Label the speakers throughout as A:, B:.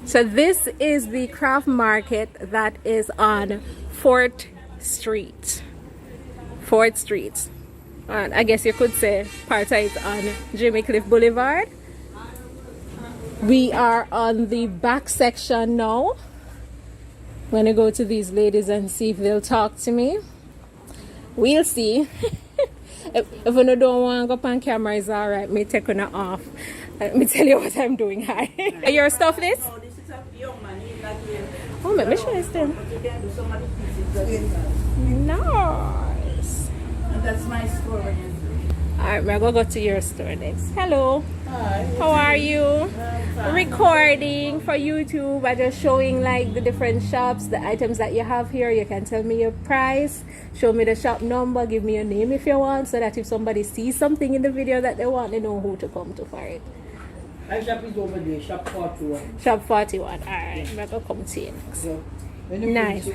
A: So this is the craft market that is on 4th Street. 4th Street. And I guess you could say part of it on Jimmy Cliff Boulevard. We are on the back section now. I'm gonna go to these ladies and see if they'll talk to me. We'll see. if you don't want to go up on camera, it's alright. Me take it off. Let me tell you what I'm doing. Hi. Your stuff this?
B: No, this is a young man. He's not here.
A: Oh, let me show you still.
B: But you can do some of the pieces.
A: Nice.
B: And that's my store when you're
A: Alright, we're gonna go to your store next. Hello.
B: Hi.
A: How are you? Recording for YouTube. I'm just showing like the different shops, the items that you have here. You can tell me your price, show me the shop number, give me your name if you want, so that if somebody sees something in the video that they want, they know who to come to for it.
B: My shop is over there, shop 41.
A: Shop 41. Alright, I'm gonna come see you next. Nice.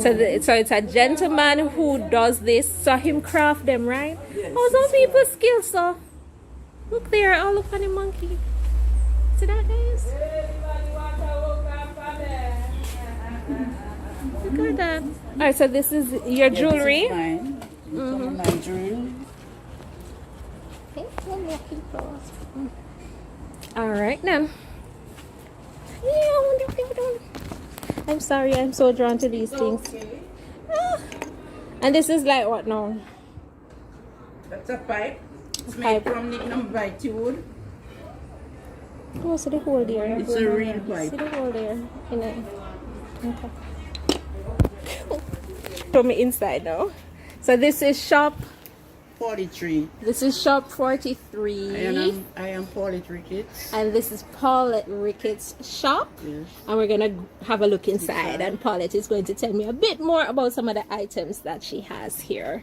A: So it's a gentleman who does this. Saw him craft them, right?
B: Yes,
A: Oh, some people skill so. Look there, oh look at the monkey. See that, guys? Look at that. Alright, so this is your jewelry.
B: This is mine. Some of my jewelry.
A: Alright then. Yeah, I'm sorry, I'm so drawn to these things.
B: Okay.
A: Ah. And this is like what now?
B: That's a pipe. It's
A: Pipe.
B: made from lignum vitude.
A: Oh, see the hole there.
B: It's a real pipe.
A: See the hole there. In it. Okay. Put me inside now. So this is shop
B: 43.
A: This is shop 43.
B: I am Paulette Ricketts.
A: And this is Paulette Ricketts' shop.
B: Yes.
A: And we're gonna have a look inside, and Paulette is going to tell me a bit more about some of the items that she has here.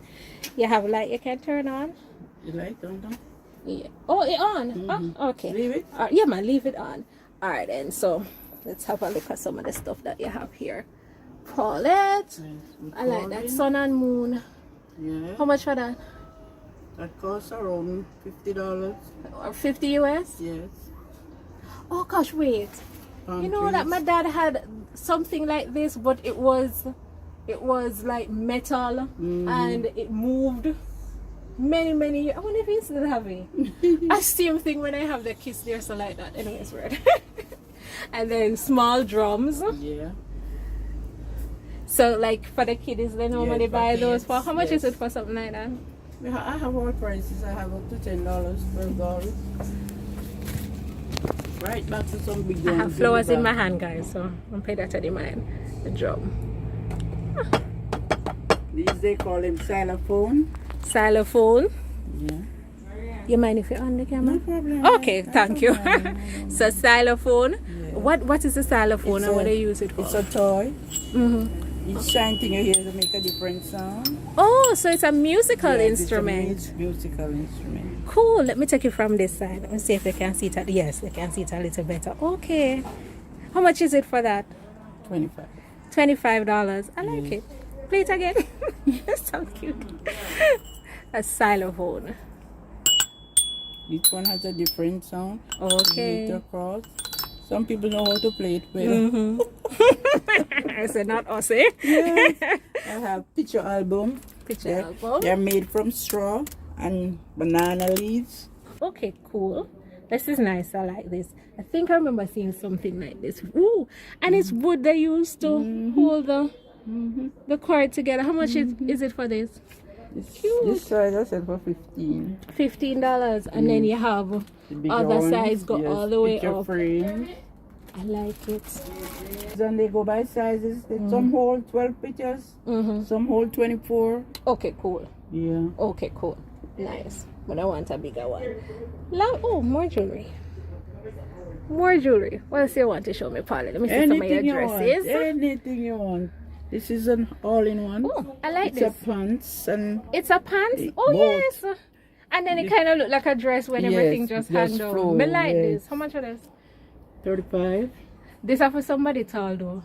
A: You have light you can turn on?
B: You like it on?
A: Yeah. Oh, it on? Oh, okay.
B: Leave it?
A: Yeah, man, leave it on. Alright then, so let's have a look at some of the stuff that you have here. Paulette. I like that sun and moon.
B: Yeah.
A: How much for that?
B: That costs around $50.
A: Or 50 US?
B: Yes.
A: Oh gosh, wait. You know that my dad had something like this, but it was like metal and it moved many years. I wonder if he still have it. I same thing when I have the kiss there, so like that. Anyway, it's weird. And then small drums.
B: Yeah.
A: So like for the kiddies, they normally buy those for how much is
B: yes.
A: it for something like that?
B: I have all prices. I have up to $10, $12. Right back to some big ones.
A: I have flowers in my hand, guys, so I'm pay that to the man. The drum.
B: These they call them xylophone.
A: Xylophone.
B: Yeah.
A: You mind if you're on the camera?
B: No problem.
A: Okay, thank you. So xylophone.
B: Yeah.
A: What is a xylophone and what do you use it for?
B: It's a toy.
A: Mm-hmm.
B: Each time thing you hear to make a different sound.
A: Oh, so it's a musical
B: Yes,
A: instrument.
B: It's a musical instrument.
A: Cool. Let me take it from this side. Let me see if they can see it. Yes, they can see it a little better. Okay. How much is it for that?
B: 25.
A: $25. I like it. Play it again. That's so cute. A xylophone.
B: Each one has a different sound.
A: Okay.
B: It across. Some people know how to play it well.
A: Mm-hmm. I said not us, eh?
B: Yes. I have picture album.
A: Picture album.
B: They're made from straw and banana leaves.
A: Okay, cool. This is nice. I like this. I think I remember seeing something like this. Ooh, and it's wood they used to hold the cord together. How much is it for this? Cute.
B: This size I said for $15.
A: $15, and then you have
B: The bigger
A: other
B: ones,
A: size go
B: yes,
A: all the way
B: picture
A: up.
B: frame.
A: I like it.
B: Then they go by sizes. Some hold 12 pictures, some hold 24.
A: Okay, cool.
B: Yeah.
A: Okay, cool. Nice. But I want a bigger one. Oh, more jewelry. More jewelry. What else you want to show me, Polly? Let me see some of your dresses.
B: Anything you want. This is an all-in-one.
A: Oh, I like
B: it's
A: this.
B: It's a pants and
A: it's a pants. Oh
B: both.
A: yes. And then it kind of look like a dress when everything just hand down.
B: flow,
A: Me like this. How much are this?
B: 35.
A: This are for somebody tall though.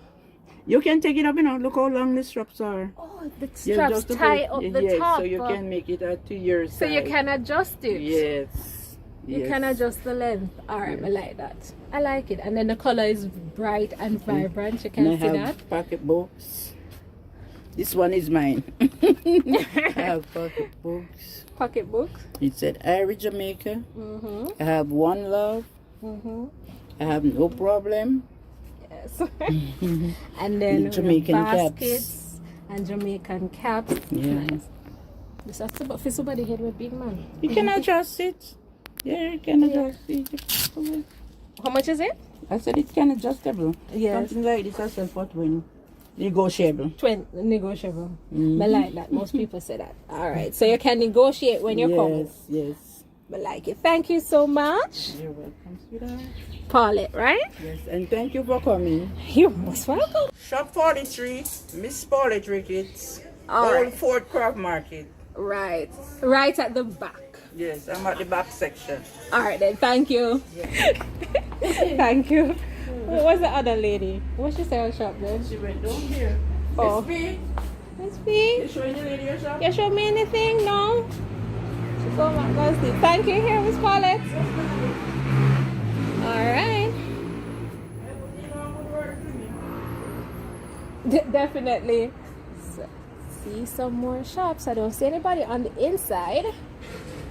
B: You can take it up, look how long the straps are.
A: Oh, the straps tie up the top.
B: So you can make it to your size.
A: So you can adjust it.
B: Yes.
A: You can adjust the length. Alright, I like that. I like it. And then the color is bright and vibrant. You can see that.
B: Pocketbooks. This one is mine. I have pocketbooks.
A: Pocketbooks.
B: It said Irish Jamaica. I have One Love. I have No Problem.
A: Yes. And then
B: Jamaican
A: baskets and Jamaican caps.
B: Yeah.
A: Nice. This has to fit somebody head with big man.
B: You can adjust it. Yeah, you can adjust it.
A: How much is it?
B: I said it can adjustable.
A: Yes.
B: Something like this I sell for 20. Negotiable.
A: 20 negotiable. I like that. Most people say that. Alright. So you can negotiate when you're coming.
B: Yes.
A: I like it. Thank you so much.
B: You're welcome, sweetheart.
A: Paulette, right?
B: Yes, and thank you for coming.
A: You're most welcome.
B: Shop 43, Miss Paulette Ricketts,
A: All
B: Old
A: right.
B: Fort Craft Market.
A: Right. Right at the back.
B: Yes, I'm at the back section.
A: Alright then, thank you. Thank you. What was the other lady? What she say on shop then?
B: She went down here.
A: Oh.
B: Miss
A: Miss
B: you
A: P,
B: showing the lady your shop?
A: you show me anything? No? She go back, go see. Thank you here, Miss Paulette. Alright. Definitely. So, see some more shops. I don't see anybody on the inside.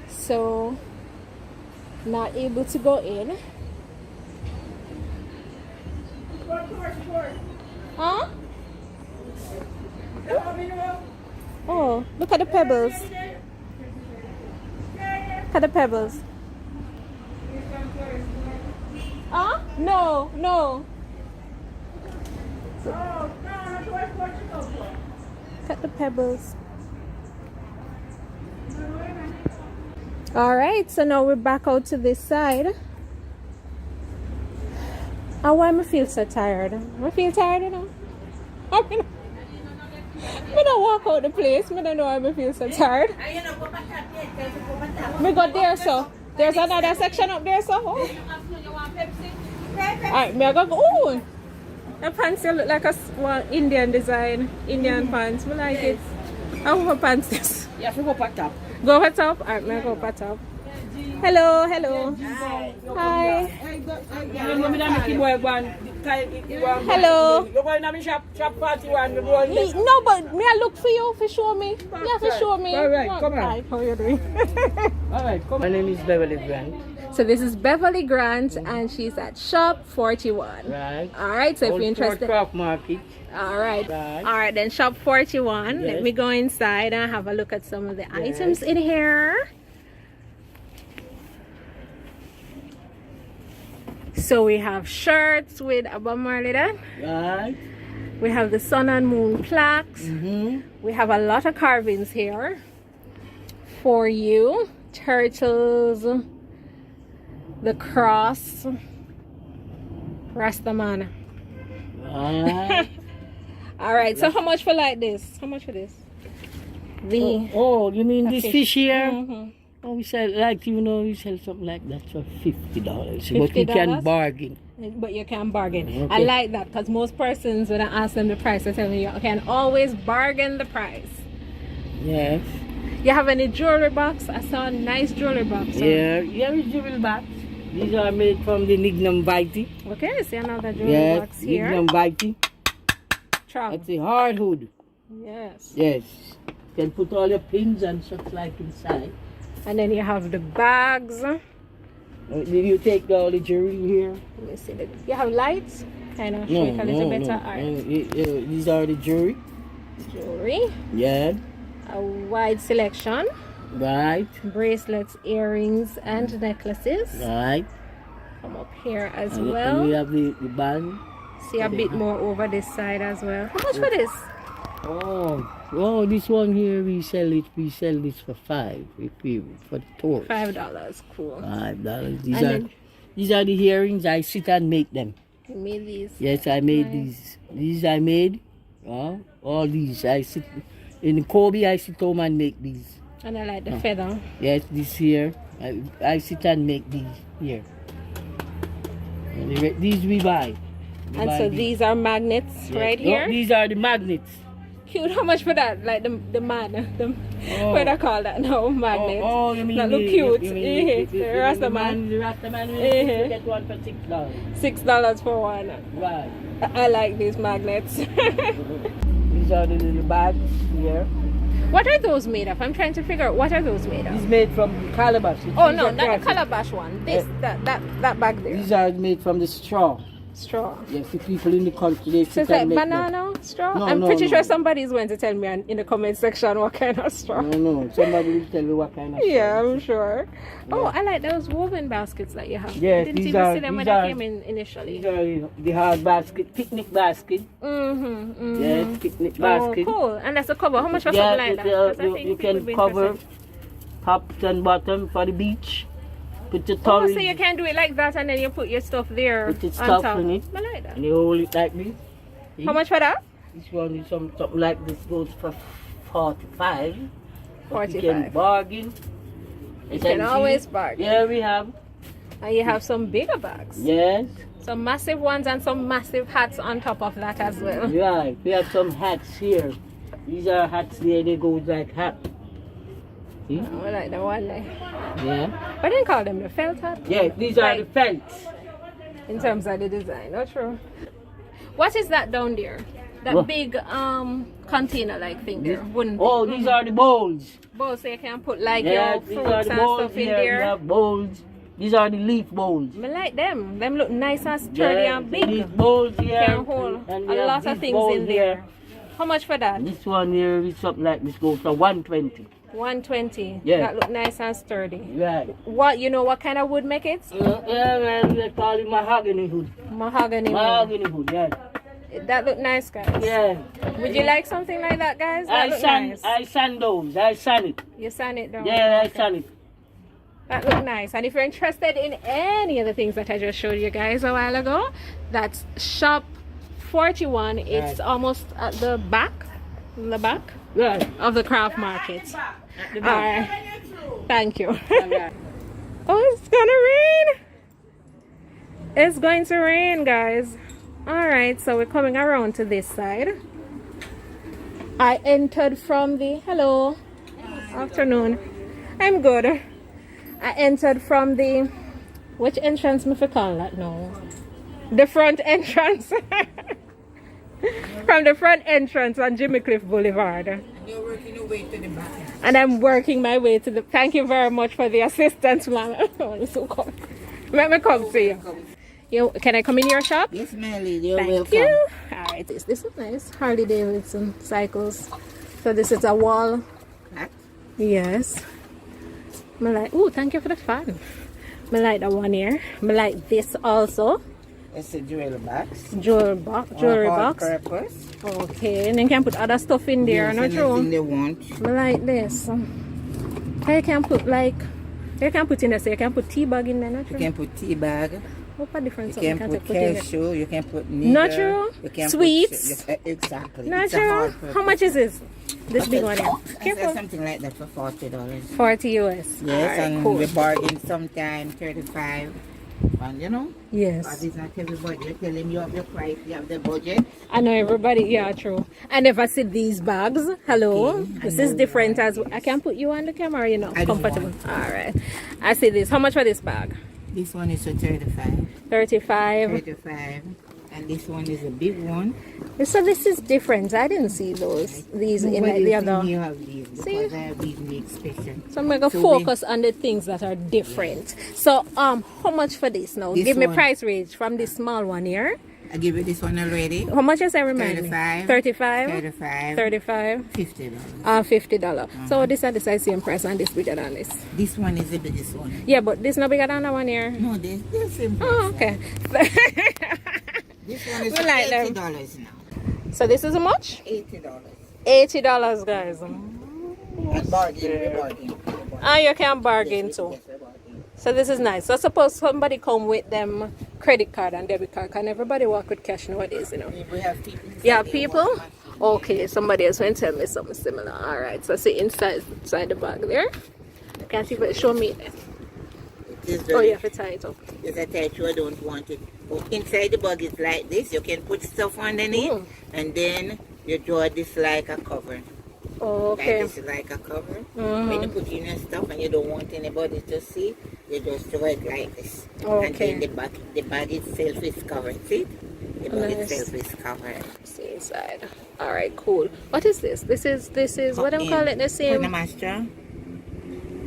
A: So, not able to go in. Huh? Oh, look at the pebbles. Look at the pebbles. Huh? No, no. Look at the pebbles. Alright, so now we're back out to this side. Oh, why I feel so tired? I feel tired, you know? I don't walk out the place. I don't know why I feel so tired. We got there, so there's another section up there, so. Oh. Alright, me I go. Oh, the pants look like a Indian design, Indian pants. I like it. How for pants this?
B: You have to go back up.
A: Go pat up. Alright, me I go pat up. Hello, hello. Hi. Hello.
B: You're going to shop 41.
A: No, but me I look for you for show me. You have to show me.
B: Alright, come on.
A: Hi, how are you doing?
B: Alright, come on. My name is Beverly Grant.
A: So this is Beverly Grant and she's at shop 41.
B: Right.
A: Alright, so if you're interested.
B: Craft Market.
A: Alright.
B: Right.
A: Alright, then shop 41.
B: Yes.
A: Let me go inside and have a look at some of the items in here. So we have shirts with a Bob Marley there.
B: Right.
A: We have the sun and moon plaques. We have a lot of carvings here for you. Turtles, the cross, Rastaman. Alright, so how much for like this? How much for this?
C: Oh, you mean this fish here?
A: Mm-hmm.
C: Oh, we sell, like, you know, we sell something like that for $50. But we can bargain.
A: But you can bargain.
C: Okay.
A: I like that because most persons, when I ask them the price, they tell me you can always bargain the price.
C: Yes.
A: You have any jewelry box? I saw a nice jewelry box.
C: Yeah, we jewelry box. These are made from the Nignum Vitae.
A: Okay, see another jewelry box here.
C: Nignum Vitae.
A: Travel.
C: That's a hardwood.
A: Yes.
C: Yes. You can put all your pins and such like inside.
A: And then you have the bags.
C: Did you take all the jewelry here?
A: Let me see. You have lights? Kind of show it a little better. Alright.
C: These are the jewelry.
A: Jewelry.
C: Yeah.
A: A wide selection.
C: Right.
A: Bracelets, earrings, and necklaces.
C: Right.
A: Come up here as
C: And
A: well.
C: we have the band.
A: See a bit more over this side as well. How much for this?
C: Oh, this one here we sell it for $5 for the tours.
A: $5. Cool.
C: $5. These are the earrings. I sit and make them.
A: You made these.
C: Yes, I made these. These I made. All these. I sit in Kobe. I sit home and make these.
A: And I like the feather.
C: Yes, this here. I sit and make these here. And these we buy.
A: And so these are magnets right here.
C: No, these are the magnets.
A: cute. How much for that? Like the man, what do I call that now? Magnet.
C: Oh, you mean
A: that look cute.
C: The
A: Rasta man.
C: The Rasta man will get one for $6.
A: $6 for one.
C: Right.
A: I like these magnets.
C: These are the little bags here.
A: What are those made of? I'm trying to figure out what are those made of.
C: It's made from calabash.
A: Oh no, not the calabash one. This that bag there.
C: These are made from the straw.
A: Straw.
C: Yes, the people in the country they
A: So it's like banana straw?
C: No,
A: I'm
C: no,
A: pretty
C: no.
A: sure somebody's going to tell me in the comment section what kind of straw.
C: No, somebody will tell you what kind of straw.
A: Yeah, I'm sure.
C: Yeah.
A: Oh, I like those woven baskets that you have.
C: Yes,
A: I didn't
C: these
A: even
C: are-
A: see them when
C: these
A: I
C: are-
A: came in initially.
C: These are the hard basket, picnic basket. Yes, picnic basket.
A: Oh, cool. And that's a cover. How much for
C: Yeah,
A: something like that? 'Cause I think
C: you
A: people would
C: can
A: be
C: cover
A: interested.
C: tops and bottom for the beach. Put your
A: Oh,
C: towel,
A: so you can do it like that and then you put your stuff there
C: Put your
A: on
C: stuff
A: top.
C: in it.
A: I like that.
C: and you hold it like this. See?
A: How much for that?
C: This one is something like this goes for 45. But you
A: 45.
C: can bargain.
A: You can always bargain.
C: Yeah, we have.
A: And you have some bigger bags.
C: Yes.
A: Some massive ones and some massive hats on top of that as well.
C: Right. We have some hats here. These are hats there. They go like hat. See?
A: Oh, I like the one there.
C: Yeah.
A: But then call them the felt hat.
C: Yeah. These are the
A: Like,
C: felts.
A: in terms of the design. Not true. What is that down there? That
C: What?
A: big container like thing there. Wooden
C: Oh,
A: thing.
C: these are the bowls.
A: Bowls, so you can put like
C: Yeah,
A: your
C: these
A: fruits
C: are
A: and
C: the bowls
A: stuff in
C: here. We
A: there.
C: have bowls. These are the leaf bowls.
A: I like them. Them look nice and sturdy and big.
C: These bowls here.
A: Can hold
C: and
A: a
C: we have
A: lot of
C: these
A: things
C: bowls
A: in there.
C: here.
A: How much for that?
C: This one here is something like this goes for 120.
A: 120.
C: Yeah.
A: That look nice and sturdy.
C: Right.
A: What you know? What kind of wood make it?
C: Yeah, man, they call it mahogany wood.
A: Mahogany wood.
C: Mahogany wood, yeah.
A: That look nice, guys.
C: Yeah.
A: Would you like something like that, guys? That
C: I
A: look
C: sand,
A: nice.
C: I sand those. I sand it.
A: You sand it down.
C: Yeah, I sand it.
A: That look nice. And if you're interested in any of the things that I just showed you guys a while ago, that's shop 41. It's
C: Right.
A: almost at the back, in the back
C: Right.
A: of the craft market.
C: At the
A: All
C: back.
A: right. Thank you.
C: Alright.
A: Oh, it's gonna rain. It's going to rain, guys. All right, so we're coming around to this side. I entered from the hello afternoon. I'm good. I entered from the which entrance me call that now? The front entrance. From the front entrance on Jimmy Cliff Boulevard.
B: You're working your way to the back.
A: And I'm working my way to the. Thank you very much for the assistance, ma'am. So cool. Let me come to you. Can I come in your shop?
B: Yes, Melly, you're
A: Thank
B: welcome.
A: you. All right, this is nice. Harley Davidson cycles. So this is a wall.
B: Hat.
A: Yes. I like. Oh, thank you for the fan. I like that one here. I like this also.
B: It's a jewelry box.
A: Jewelry box.
B: Purpose.
A: Okay, and then you can put other stuff in there.
B: Yes,
A: Not
B: anything
A: true.
B: they want.
A: I like this. I can put like. You can put in there. So you can put tea bag in there. Not
B: You
A: true.
B: can put tea bag.
A: What a difference?
B: You can put cashew. You can put nigger.
A: Natural?
B: You can
A: Sweets?
B: Put, exactly. It's a
A: Natural.
B: hard
A: How
B: purpose.
A: much is this? This big one here.
B: I said
A: Careful.
B: something like that for $40.
A: 40 US.
B: Yes,
A: Alright,
B: and
A: cool.
B: we bargain sometime 35. And you know, but
A: Yes.
B: it's not everybody. You tell them you have the price, you have the budget.
A: I know everybody. Yeah, true. I never see these bags. Hello.
B: Okay, I
A: This is
B: know
A: different
B: you
A: as I can put you on the camera. You know,
B: I don't
A: comfortable.
B: want
A: All right. I see this. How much for this bag?
B: This one is a 35.
A: 35.
B: 35. And this one is a big one.
A: So this is different. I didn't see these in like the other.
B: You have these because
A: See?
B: I have these made special.
A: So I'm gonna
B: So
A: focus on the things that are different. So how much for this now?
B: This
A: Give me
B: one.
A: price range from this small one here.
B: I give you this one already.
A: How much is that? Remind
B: 35.
A: me. 35.
B: 35.
A: 35.
B: $50.
A: $50. So this is the same price and this bigger than this.
B: This one is the biggest one.
A: Yeah, but this not bigger than that one here.
B: No, they're the same price.
A: Oh, okay.
B: This one is
A: We like them.
B: $80 now.
A: So this is how much?
B: $80.
A: $80, guys.
B: And bargain.
A: Ah, you can bargain too.
B: Yes, we bargain.
A: So this is nice. So suppose somebody come with them credit card and debit card. Can everybody work with cash nowadays, you know?
B: We have people.
A: Yeah, people. Okay, somebody else went tell me something similar. All right, so see inside the bag there. I can't even show me there. Oh, you have to tie it up.
B: Yes, I tell you, I don't want it. Oh, inside the bag is like this. You can put stuff underneath, and then
D: You draw this like a cover.
A: Oh, okay.
D: Like this is like a cover. When you put in your stuff and you don't want anybody to see, you just draw it like this.
A: Okay.
D: And then the bag itself is covered. See? The bag
A: Nice.
D: itself is covered.
A: See inside. All right, cool. What is this? This is what I'm calling the same.
D: Panama straw.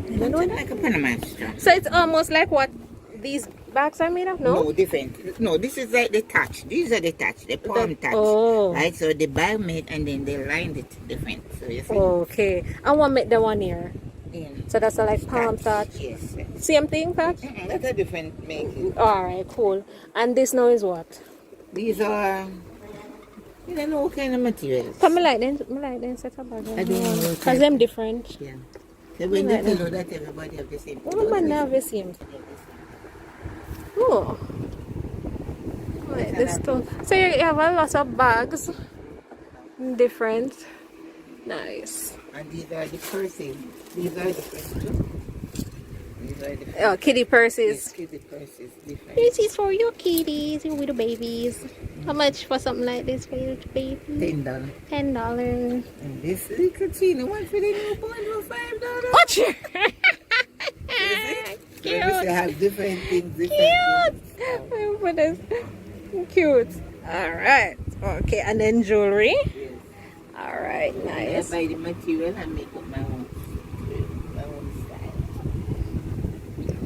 A: You know
D: It's like a Panama straw.
A: So it's almost like what these bags are made of, no?
D: No, different. No, this is like the touch. These are the touch, the palm touch.
A: Oh.
D: Right, so the bag made and then they lined it different. So you see?
A: Okay. I want to make the one here.
D: Yeah.
A: So that's a like palm touch.
D: Yes.
A: Same thing, touch?
D: That's a different making.
A: All right, cool. And this now is what?
D: These are, you don't know what kind of materials.
A: Come like them set up bag.
D: I don't know.
A: Because them different.
D: Yeah. So when they tell you that everybody have the same.
A: Oh, man, now the same. Oh. Like this too. So you have a lot of bags. Different. Nice.
D: And these are the purses. These are different too. These are different.
A: Oh, kitty purses.
D: Yes, kitty purses different.
A: This is for your kitties, your little babies. How much for something like this for your baby?
D: $10.
A: $10.
D: And this little chino one for the newborn for $5.
A: Watch it!
D: So this have different things. Different
A: Cute!
D: things.
A: Oh, goodness. Cute. Alright. Okay, and then jewelry.
D: Yes.
A: Alright,
D: I
A: nice.
D: buy the material and make up my own style.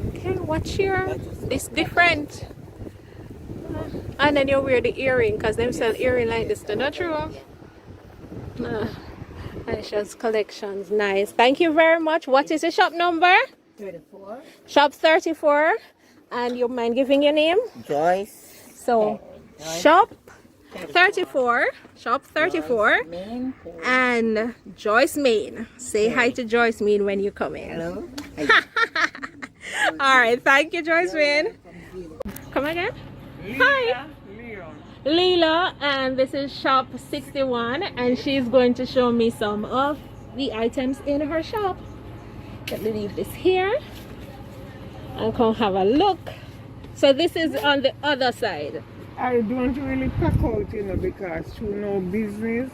A: Okay, watch your. This different. And then you wear the earring because them sell earring like this. They're not true. Aisha's collections. Nice. Thank you very much. What is the shop number?
D: 34.
A: Shop 34. And you mind giving your name?
D: Joyce.
A: So, shop 34. Shop 34.
D: Main.
A: And Joyce Main. Say hi to Joyce Main when you come in.
D: Hello.
A: Alright, thank you, Joyce Main. Come again? Hi. Leela, and this is shop 61, and she's going to show me some of the items in her shop. Let me leave this here and come have a look. So this is on the other side.
E: I don't really pack out, you know, because through no business.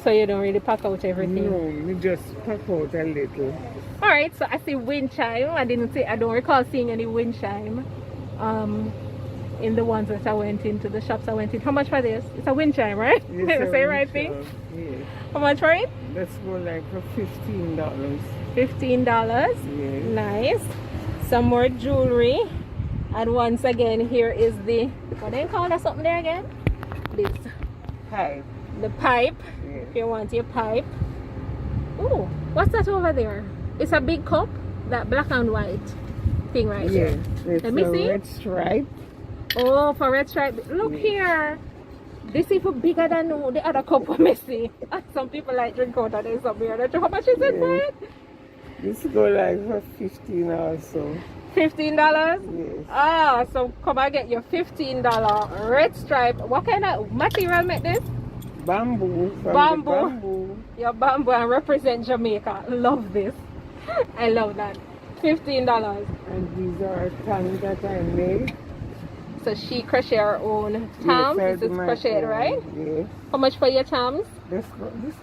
A: So you don't really pack out everything?
E: No, me just pack out a little.
A: Alright, so I see wind chime. I don't recall seeing any wind chime. In the ones that I went into, the shops I went in. How much for this? It's a wind chime, right?
E: Yes,
A: Say right thing?
E: Yes.
A: How much for it?
E: Let's go like for $15.
A: $15.
E: Yes.
A: Nice. Some more jewelry. And once again, here is the, what do you call that something there again? This.
E: Hi.
A: The pipe.
E: Yes.
A: If you want your pipe. Ooh, what's that over there? It's a big cup. That black and white thing right
E: Yes.
A: there.
E: It's
A: Let me
E: a
A: see.
E: red stripe.
A: Oh, for red stripe. Look here. This is even bigger than the other cup we see. Some people like drink out of this up here. How much is it for it?
E: This go like for 15 also.
A: $15?
E: Yes.
A: Ah, so come and get your $15 red stripe. What kind of material make this?
E: Bamboo. From
A: Bamboo.
E: The bamboo.
A: Your bamboo and represent Jamaica. Love this. I love that. $15.
E: And these are tongues that I made.
A: So she crochet her own tams.
E: Yes,
A: This is crocheted, right?
E: Yes.
A: How much for your tams?
E: This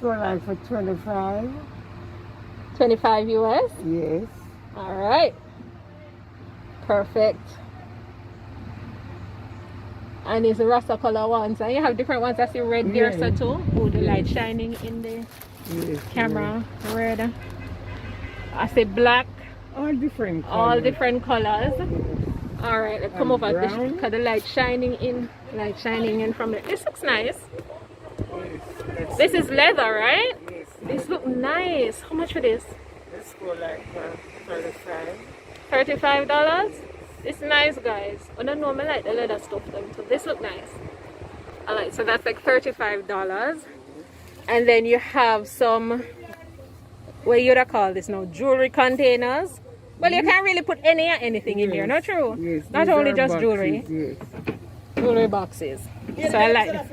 E: go like for 25.
A: 25 US.
E: Yes.
A: All right. Perfect. And it's the Rasta color ones. And you have different ones. I see red there, so too. Oh, the light shining in the camera. Red. I see black.
E: All different colors.
A: All different colors. All right, let's come
E: And
A: over this
E: brown.
A: because the light shining in from it. This looks nice.
E: Yes.
A: This is leather, right?
E: Yes.
A: This look nice. How much for this?
E: Let's go like for 35.
A: $35. It's nice, guys. I don't know, I like the leather stuff them too. This look nice. I like, so that's like $35. And then you have some, what you call this now, jewelry containers. Well, you can't really put anything in here, not true?
E: Yes.
A: Not
E: these
A: only
E: are
A: just
E: boxes,
A: jewelry.
E: Yes.
A: Jewelry boxes. So I like that.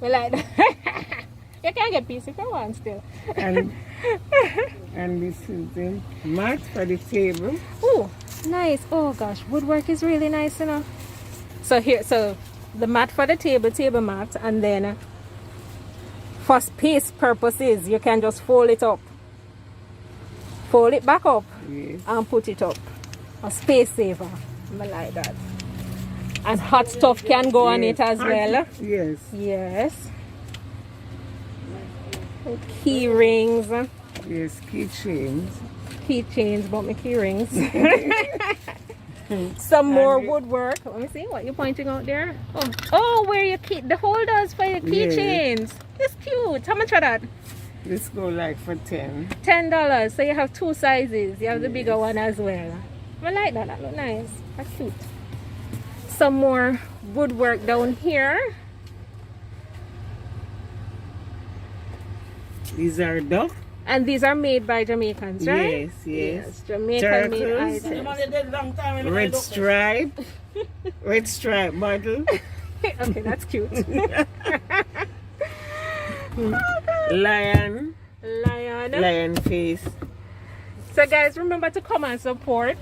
A: I like that. You can get piece if you want still.
E: And this is the mat for the table.
A: Oh, nice. Oh gosh, woodwork is really nice, you know. So here, so the mat for the table mat, and then For space purposes, you can just fold it up. Fold it back up.
E: Yes.
A: And put it up. A space saver. I like that. And hot stuff can go on it as well.
E: Yes.
A: Yes. Key rings.
E: Yes, keychains.
A: Keychains, but my key rings. Some more woodwork. Let me see what you're pointing out there. Oh, where you keep the holders for your keychains. It's cute. How much are that?
E: This go like for $10.
A: $10. So you have two sizes. You have the bigger one as well. I like that. That look nice. That's cute. Some more woodwork down here.
E: These are duck.
A: And these are made by Jamaicans, right?
E: Yes.
A: Jamaican made items.
E: Red stripe. Red stripe bottle.
A: Okay, that's cute.
E: Lion face.
A: So guys, remember to come and support.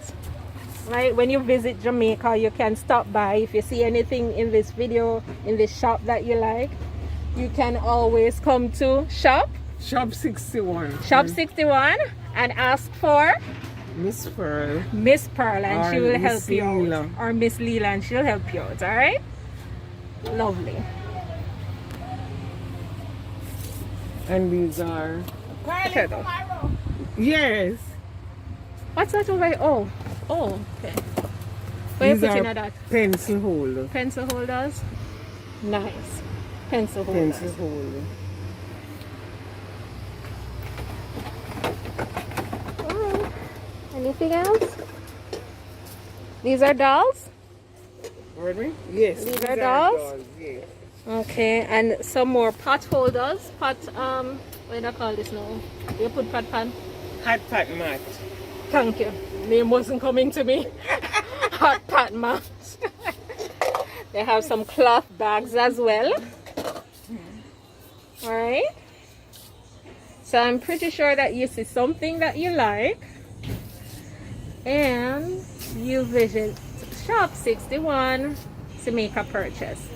A: Right, when you visit Jamaica, you can stop by. If you see anything in this video, in this shop that you like, you can always come to Shop
E: 61
A: and ask for
E: Miss Pearl,
A: and she will help you out. Or Miss Leela, and she'll help you out. All right, lovely.
E: and these are yes.
A: What's that over here? Oh, okay. Where you
E: These
A: putting
E: are
A: that?
E: pencil holder.
A: Pencil holders. Nice. Pencil holders.
E: Pencil holder.
A: Anything else? These are dolls?
E: Pardon me? Yes.
A: These are dolls?
E: Yes.
A: Okay, and some more pot holders. Pot, what do I call this now? You put pot pan?
E: Hot pot mat.
A: Thank you. Name wasn't coming to me. Hot pot mat. They have some cloth bags as well. Alright. So I'm pretty sure that you see something that you like. And you visit Shop 61 to make a purchase.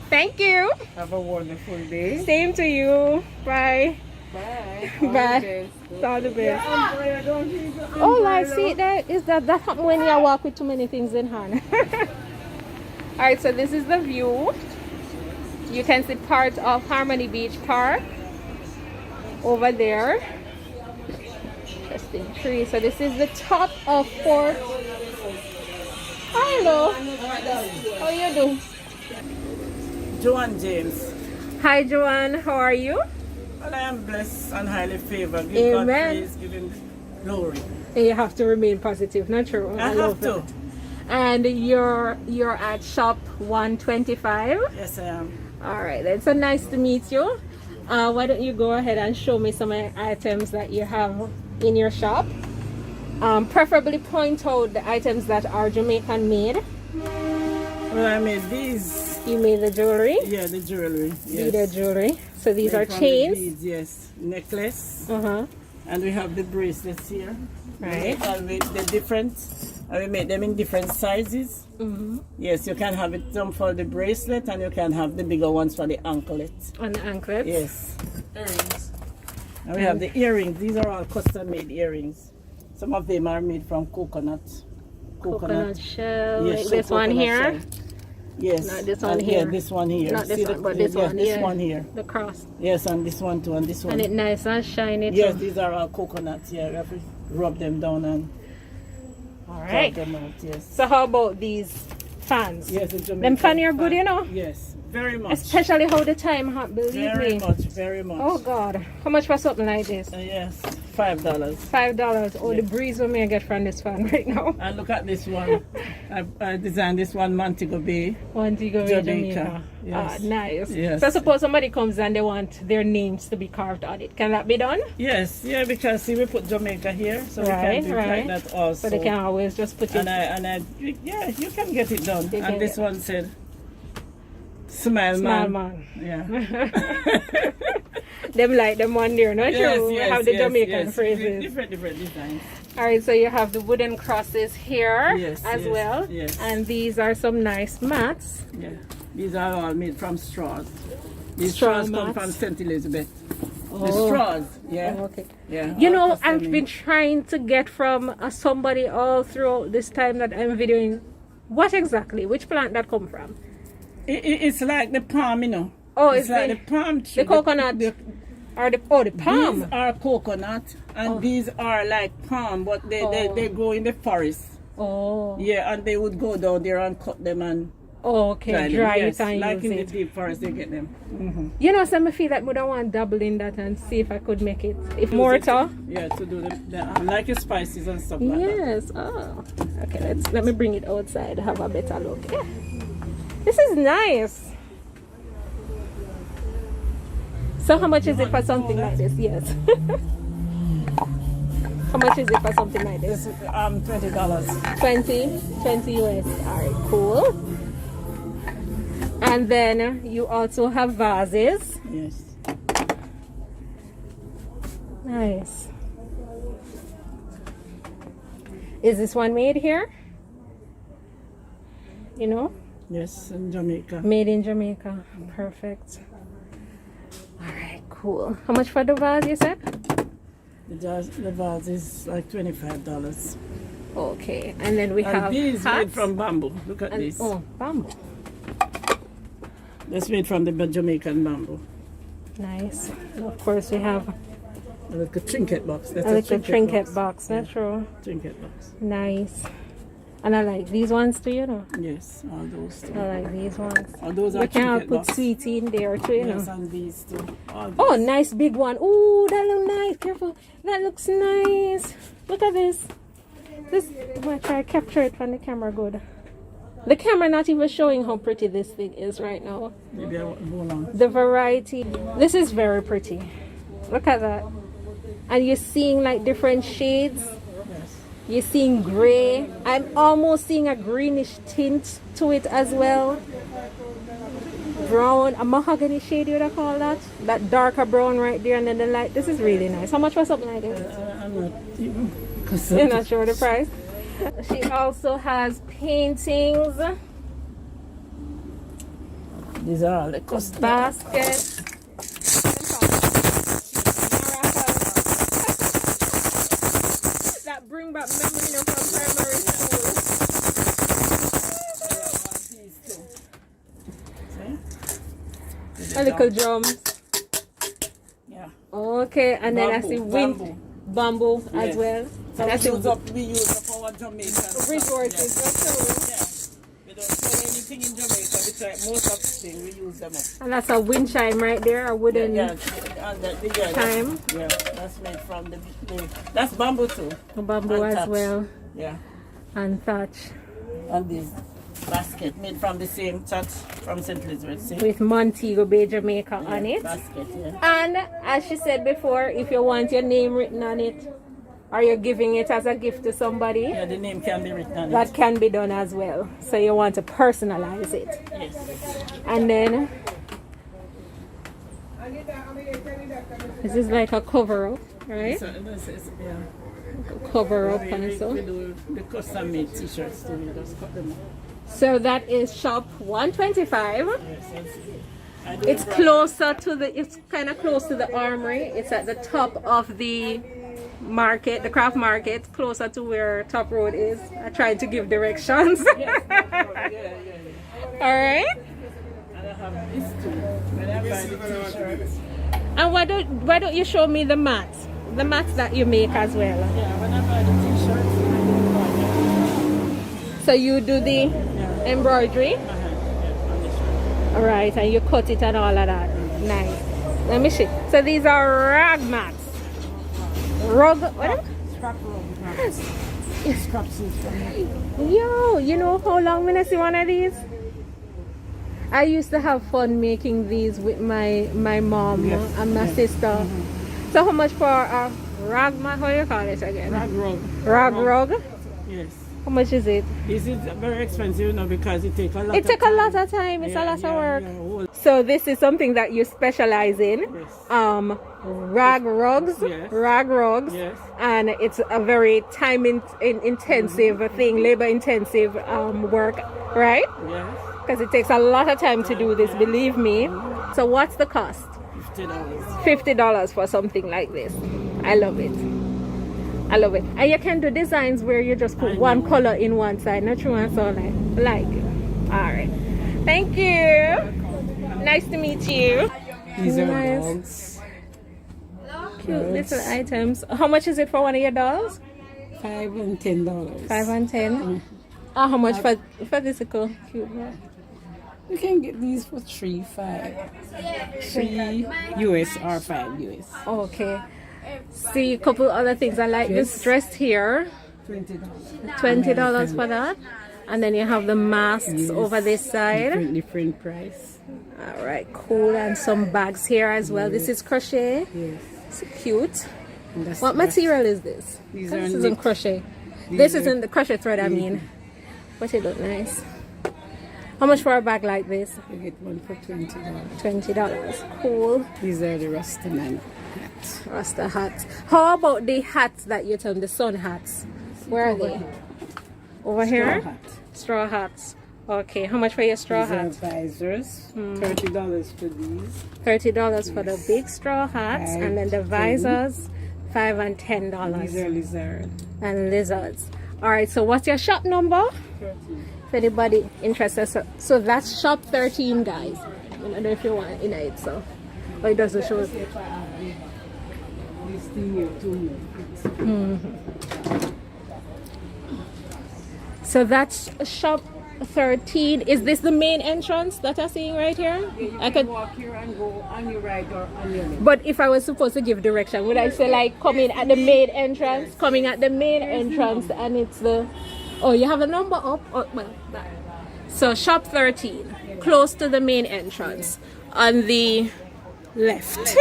A: Thank you.
E: Have a wonderful day.
A: Same to you. Bye.
E: Bye.
A: Bye. All the best. Oh, I see that is that happen when you walk with too many things in hand. Alright, so this is the view. You can see part of Harmony Beach Park over there. Interesting tree. So this is the top of Fort. Hello. How you doing?
B: Joanne James.
A: Hi Joanne, how are you?
B: Well, I am blessed and highly favored. Give God praise, give Him glory.
A: You have to remain positive, not true?
B: I have to.
A: That. And you're at Shop 125?
B: Yes, I am.
A: All right, then. So nice to meet you. Why don't you go ahead and show me some items that you have in your shop? Preferably point out the items that are Jamaican made.
B: Well, I made these.
A: You made the jewelry?
B: Yeah, the jewelry. Yes.
A: The jewelry. So these
B: Made
A: are
B: from
A: chains?
B: the beads, yes. Necklace.
A: Uh-huh.
B: And we have the bracelets here.
A: Right.
B: And they're different. And we make them in different sizes.
A: Mm-hmm.
B: Yes, you can have it some for the bracelet and you can have the bigger ones for the anklet.
A: On the anklets?
B: Yes. Earrings. And we have the earrings. These are all custom made earrings. Some of them are made from coconut.
A: Coconut shell.
B: Yes,
A: Like
B: so
A: this one
B: coconut
A: here?
B: shell. Yes.
A: Not this one
B: And
A: here.
B: Yeah, this one here.
A: Not this
B: See
A: one, but this one.
B: This
A: Yeah.
B: one here.
A: The cross.
B: Yes, and this one too, and this one.
A: And it nice and shiny
B: Yes,
A: too.
B: these are all coconuts. Yeah, we have to rub them down and
A: Alright.
B: rub them out. Yes.
A: So how about these fans?
B: Yes, the Jamaican
A: Them fan are good,
B: fan.
A: you know?
B: Yes, very much.
A: Especially how the time hot, believe
B: Very
A: me.
B: much, very much.
A: Oh God. How much for something like this?
B: Yes, $5.
A: $5. Oh, the breeze we may get from this fan right now.
B: And look at this one. I designed this one, Montego Bay.
A: Montego Bay Jamaica.
B: Yes.
A: Ah, nice.
B: Yes.
A: So suppose somebody comes and they want their names to be carved on it. Can that be done?
B: Yes, yeah, because see, we put Jamaica here, so
A: Right,
B: we can do it like that also.
A: So they can always just put it.
B: Yeah, you can get it done.
A: They can
B: And this
A: get-
B: one said, Smile
A: Small
B: Man.
A: man.
B: Yeah.
A: Them like them one there, not true? We have the Jamaican phrases.
B: Different designs.
A: Alright, so you have the wooden crosses here
B: Yes,
A: as
B: yes,
A: well.
B: yes.
A: And these are some nice mats.
B: Yeah. These are all made from straws. These
A: straw
B: straws come from
A: mats.
B: St. Elizabeth.
A: Oh.
B: The straws, yeah.
A: Oh, okay.
B: Yeah.
A: You know,
B: all custom
A: I've
B: made.
A: been trying to get from somebody all throughout this time that I'm videoing. What exactly? Which plant that come from?
B: It's like the palm, you know.
A: Oh,
B: it's like the palm tree.
A: the coconut
B: The
A: the palm.
B: These are coconut and these are like palm, but they grow in the forest.
A: Oh.
B: Yeah, and they would go down there and cut them and
A: Oh, okay.
B: dry them.
A: Dry
B: Yes,
A: it and
B: like
A: use
B: in
A: it.
B: the deep forest they get them.
A: You know, some feel like I don't want to double in that and see if I could make it. If mortar.
B: Yeah, to do like your spices and stuff like that.
A: Yes. Oh. Okay, let me bring it outside, have a better look. Yeah. This is nice. So how much is it for something like this? Yes. How much is it for something like this?
B: This is $20.
A: 20 US. Alright, cool. And then you also have vases.
B: Yes.
A: Nice. Is this one made here? You know?
B: Yes, in Jamaica.
A: Made in Jamaica. Perfect. Alright, cool. How much for the vase you said?
B: The vase is like $25.
A: Okay. And then we
B: And
A: have
B: these
A: hats.
B: made from bamboo. Look at
A: And,
B: this.
A: oh, bamboo.
B: That's made from the Jamaican bamboo.
A: Nice. And of course we have
B: A little trinket box. That's
A: a little trinket box. Natural.
B: Trinket box.
A: Nice. And I like these ones too, you know.
B: Yes, all those too.
A: I like these ones.
B: All those are
A: We can
B: trinket
A: put
B: box.
A: sweetie in there too, you know.
B: Yes, and these too. All
A: Oh,
B: these.
A: nice big one. Ooh, that looks nice. Careful. That looks nice. Look at this. This, I'm gonna try to capture it from the camera good. The camera not even showing how pretty this thing is right now.
B: Maybe I won't go long.
A: The variety. This is very pretty. Look at that. And you're seeing like different shades.
B: Yes.
A: You're seeing gray. I'm almost seeing a greenish tint to it as well. Brown, a mahogany shade, you would call that? That darker brown right there, and then the light. This is really nice. How much for something like this?
B: I'm not even. Cause
A: You're not sure the price? She also has paintings,
B: these are all the custom.
A: baskets. That bring back memory, you know, from primary school.
B: See?
A: A little drums.
B: Yeah.
A: Okay, and then I see
B: Bamboo.
A: bamboo as
B: Yes.
A: well.
B: So
A: And I see
B: we use up our Jamaican
A: resources.
B: stuff. Yeah. We don't sell anything in Jamaica. We try most of the thing we use them up.
A: And that's a wind chime right there, a wooden
B: Yeah, and
A: chime.
B: yeah, that's made from the that's bamboo too.
A: Bamboo
B: And
A: as
B: thatch.
A: well,
B: Yeah.
A: and thatch.
B: And this basket made from the same thatch from St. Elizabeth. See?
A: With Montego Bay Jamaica on it.
B: Basket, yeah.
A: And as she said before, if you want your name written on it, or you're giving it as a gift to somebody,
B: Yeah, the name can be written on
A: that
B: it.
A: can be done as well. So you want to personalize it.
B: Yes.
A: And then this is like a cover up, right?
B: So this is, yeah.
A: Cover up
B: We
A: and so.
B: do the custom made t-shirts too. We just cut them up.
A: So that is shop 125.
B: Yes, I do
A: It's
B: it right.
A: closer to the, it's kind of close to the armory. It's at the top of the market, the craft market, closer to where Top Road is. I tried to give directions. All right.
B: And I have this too. When I buy the t-shirts.
A: And why don't you show me the mats? The mats that you make as well.
B: Yeah, when I buy the t-shirts, I
A: So you do the embroidery.
B: do it.
A: All right, and you cut it and all of that. Nice. Let me see. So these are rag mats. Rug. What?
B: Scrap roll.
A: Yes.
B: Scrap suits from me.
A: Yo, you know how long when I see one of these? I used to have fun making these with my mom
B: Yes.
A: and my sister. So how much for a rag mat? How you call it again?
B: Rag roll.
A: Rag rug.
B: Yes.
A: How much is it?
B: This is very expensive, you know, because it takes a lot
A: It
B: of
A: takes a
B: time.
A: lot of time. It's a lot of work.
B: Yeah.
A: So this is something that you specialize in.
B: Yes.
A: Rag rugs.
B: Yes.
A: Rag rugs.
B: Yes.
A: And it's a very time intensive thing, labor intensive work, right?
B: Yes.
A: Because it takes a lot of time to do this, believe me. So what's the cost?
B: $50.
A: $50 for something like this. I love it. I love it. And you can do designs where you just put one color in one side, not true and so like it. Alright. Thank you. Nice to meet you.
B: These are
A: Nice.
B: dogs.
A: Cute little items. How much is it for one of your dolls?
B: $5 and $10.
A: 5 and 10. How much for this cute one?
B: You can get these for $3, $5. 3 US or 5 US.
A: Okay. See a couple other things. I like this dress here.
B: $20.
A: $20 for that. And then you have the masks over this side.
B: Different price.
A: All right, cool. And some bags here as well. This is crochet.
B: Yes.
A: It's cute.
B: And that's
A: What material is this?
B: These
A: This
B: are
A: isn't
B: knit.
A: crochet. This isn't the crochet thread, I mean. But it look nice. How much for a bag like this?
B: You get one for $20.
A: $20. Cool.
B: These are the Rastaman hats.
A: Rasta hats. How about the hats that you tell me, the sun hats? Where are they? Over here?
B: Hat.
A: Straw hats. Okay, how much for your straw
B: These are
A: hat?
B: visors. $30 for these.
A: $30 for the big straw hats, and then the visors, $5 and $10.
B: These are lizard.
A: And lizards. All right, so what's your shop number?
B: 13.
A: If anybody interested, so that's shop 13, guys. I don't know if you want in it, so but it doesn't show.
B: This thing here too.
A: So that's shop 13. Is this the main entrance that I'm seeing right here? I could
B: walk here and go on your right or on your left.
A: But if I was supposed to give direction, would I say like coming at the main entrance? Coming at the main entrance, and it's the. Oh, you have a number up? Oh, well, that. So shop 13, close to the main entrance, on the left.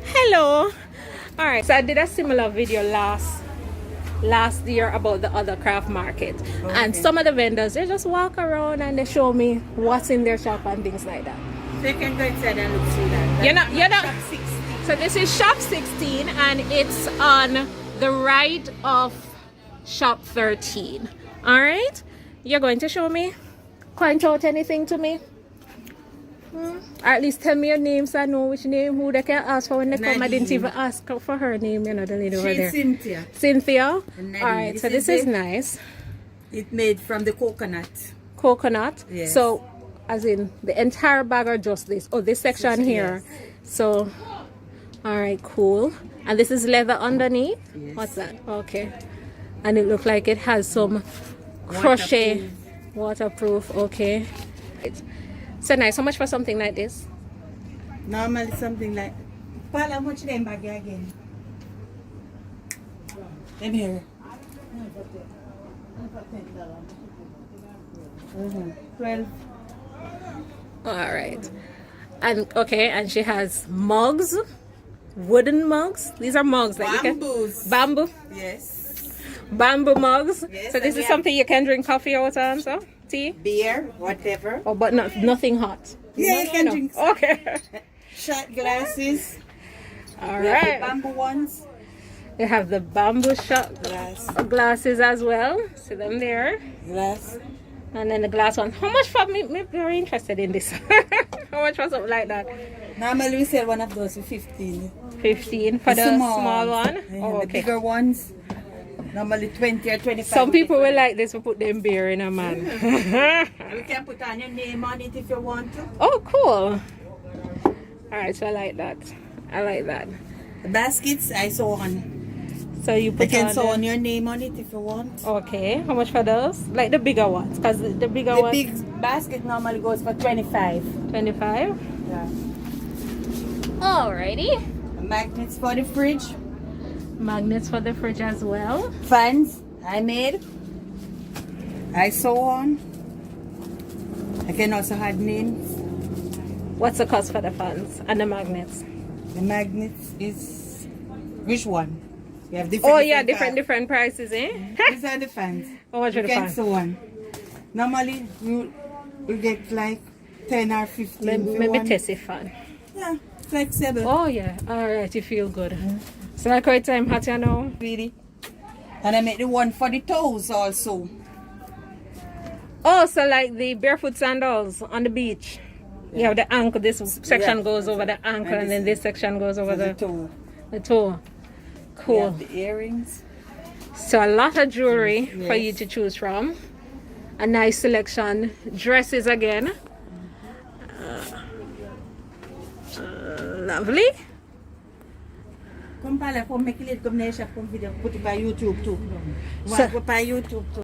A: Hello. All right. So I did a similar video last year about the other craft market, and some of the vendors, they just walk around and they show me what's in their shop and things like that.
D: So you can go inside and look through that.
A: You're not.
D: Shop 16.
A: So this is shop 16 and it's on the right of shop 13. All right, you're going to show me, point out anything to me, or at least tell me your name so I know which name who they can ask for when they come. I didn't even ask for her name, you know, the lady over there.
D: Cynthia.
A: Cynthia. All
D: Nadine.
A: right, so this is nice.
D: It made from the coconut.
A: Coconut.
D: Yes.
A: So as in the entire bag or just this? Oh, this section here. So all right, cool. And this is leather underneath.
D: Yes.
A: What's that? Okay. And it looks like it has some crochet, waterproof. Okay. So nice. How much for something like this?
D: Normally something like. Paul, how much them bag again? Them here. 12.
A: All right. And okay, and she has mugs, wooden mugs. These are mugs that you can bamboo.
D: Yes.
A: Bamboo mugs.
D: Yes,
A: So this
D: and we
A: is something you can drink coffee out on, so tea.
D: Beer, whatever.
A: Oh, but nothing hot.
D: Yeah, you can drink.
A: Okay.
D: Shot glasses.
A: All
D: We have the
A: right.
D: bamboo ones.
A: They have the bamboo shot glasses as well. See them there.
D: Glass.
A: And then the glass one. How much for me? I'm very interested in this. How much for something like that?
D: Normally we sell one of those for 15.
A: 15 for the small one.
D: Yeah,
A: Oh,
D: the
A: okay.
D: bigger ones. Normally 20 or 25.
A: Some people will like this. We put them beer in a man.
D: You can put on your name on it if you want to.
A: Oh, cool. All right, so I like that. I like that.
D: The baskets I sew on.
A: So you
D: You
A: put
D: can
A: on
D: sew
A: the-
D: on your name on it if you want.
A: Okay, how much for those? Like the bigger ones, because the bigger
D: The
A: ones,
D: big basket normally goes for 25.
A: 25.
D: Yeah.
A: Alrighty.
D: The magnets for the fridge.
A: Magnets for the fridge as well.
D: Fans I made. I sew on. I can also add names.
A: What's the cost for the fans and the magnets?
D: The magnets is which one? You have different.
A: Oh yeah,
D: types.
A: different prices, eh?
D: These are the fans.
A: How much
D: You
A: for the
D: can
A: fans?
D: sew on. Normally you get like 10 or 15. if you
A: Maybe
D: want.
A: test a fan.
D: Yeah, flexible.
A: Oh yeah, alright, you feel good. So like right time hot you know?
D: Really. And I make the one for the toes also.
A: Oh, so like the barefoot sandals on the beach. You have the ankle, this section
B: Yeah.
A: goes over the ankle, and then this section goes over
B: the
A: the
B: toe.
A: toe.
B: We
A: Cool.
B: have the earrings.
A: So a lot of jewelry for you to choose from. A nice selection. Dresses again. Lovely.
D: Come, Pala, come make it, come, Nesha, come video, put it by YouTube too.
A: So-
D: By YouTube too.